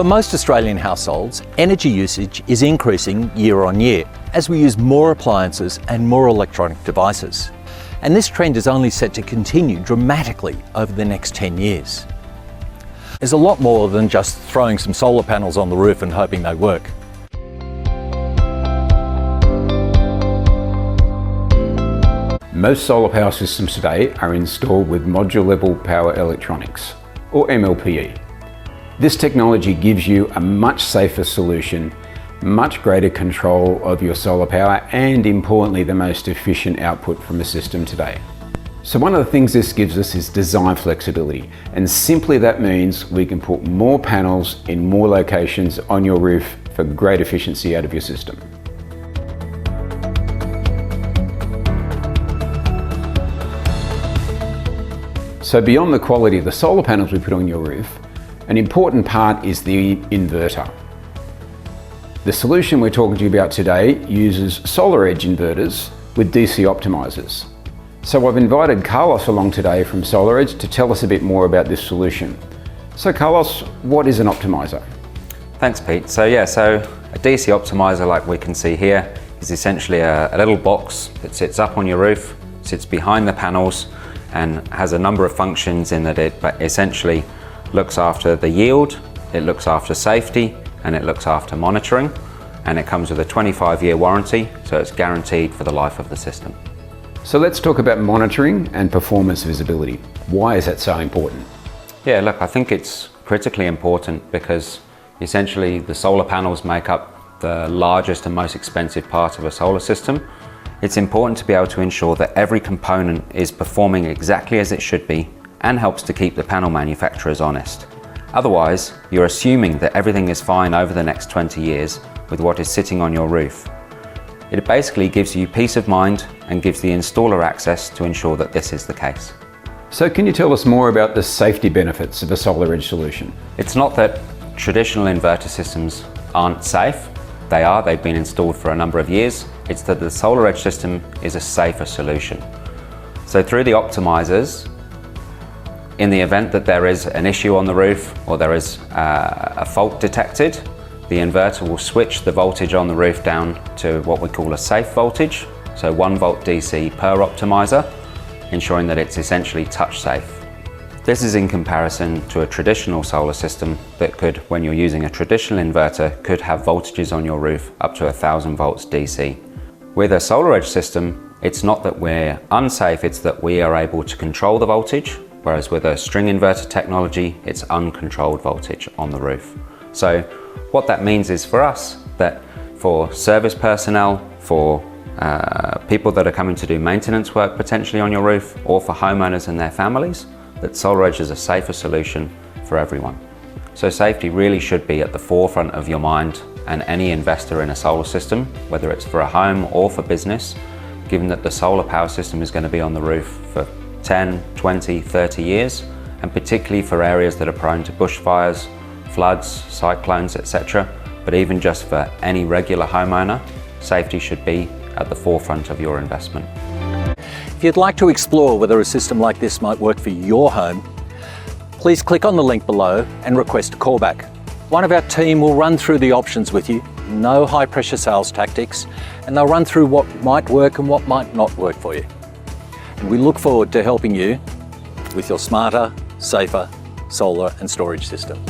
For most Australian households, energy usage is increasing year on year as we use more appliances and more electronic devices. And this trend is only set to continue dramatically over the next 10 years. There's a lot more than just throwing some solar panels on the roof and hoping they work. Most solar power systems today are installed with module level power electronics, or MLPE. This technology gives you a much safer solution, much greater control of your solar power, and importantly, the most efficient output from a system today. So one of the things this gives us is design flexibility, and simply that means we can put more panels in more locations on your roof for great efficiency out of your system. So beyond the quality of the solar panels we put on your roof, an important part is the inverter. The solution we're talking to you about today uses SolarEdge inverters with DC optimizers. So I've invited Carlos along today from SolarEdge to tell us a bit more about this solution. So Carlos, what is an optimizer? Thanks Pete. So a DC optimizer, like we can see here, is essentially a little box that sits up on your roof, sits behind the panels, and has a number of functions in that it essentially looks after the yield, it looks after safety, and it looks after monitoring, and it comes with a 25-year warranty, so it's guaranteed for the life of the system. So let's talk about monitoring and performance visibility. Why is that so important? Yeah, look, I think it's critically important because essentially the solar panels make up the largest and most expensive part of a solar system. It's important to be able to ensure that every component is performing exactly as it should be and helps to keep the panel manufacturers honest. Otherwise, you're assuming that everything is fine over the next 20 years with what is sitting on your roof. It basically gives you peace of mind and gives the installer access to ensure that this is the case. So can you tell us more about the safety benefits of a SolarEdge solution? It's not that traditional inverter systems aren't safe. They are, they've been installed for a number of years. It's that the SolarEdge system is a safer solution. So through the optimizers, in the event that there is an issue on the roof or there is a fault detected, the inverter will switch the voltage on the roof down to what we call a safe voltage, so 1 volt DC per optimizer, ensuring that it's essentially touch safe. This is in comparison to a traditional solar system that could, when you're using a traditional inverter, could have voltages on your roof up to 1000 volts DC. With a SolarEdge system, it's not that we're unsafe, it's that we are able to control the voltage, whereas with a string inverter technology, it's uncontrolled voltage on the roof. So what that means is for us, that for service personnel, for people that are coming to do maintenance work potentially on your roof, or for homeowners and their families, that SolarEdge is a safer solution for everyone. So safety really should be at the forefront of your mind, and any investor in a solar system, whether it's for a home or for business, given that the solar power system is going to be on the roof for 10, 20, 30 years, and particularly for areas that are prone to bushfires, floods, cyclones, etc. But even just for any regular homeowner, safety should be at the forefront of your investment. If you'd like to explore whether a system like this might work for your home, please click on the link below and request a callback. One of our team will run through the options with you, no high pressure sales tactics, and they'll run through what might work and what might not work for you. And we look forward to helping you with your smarter, safer solar and storage system.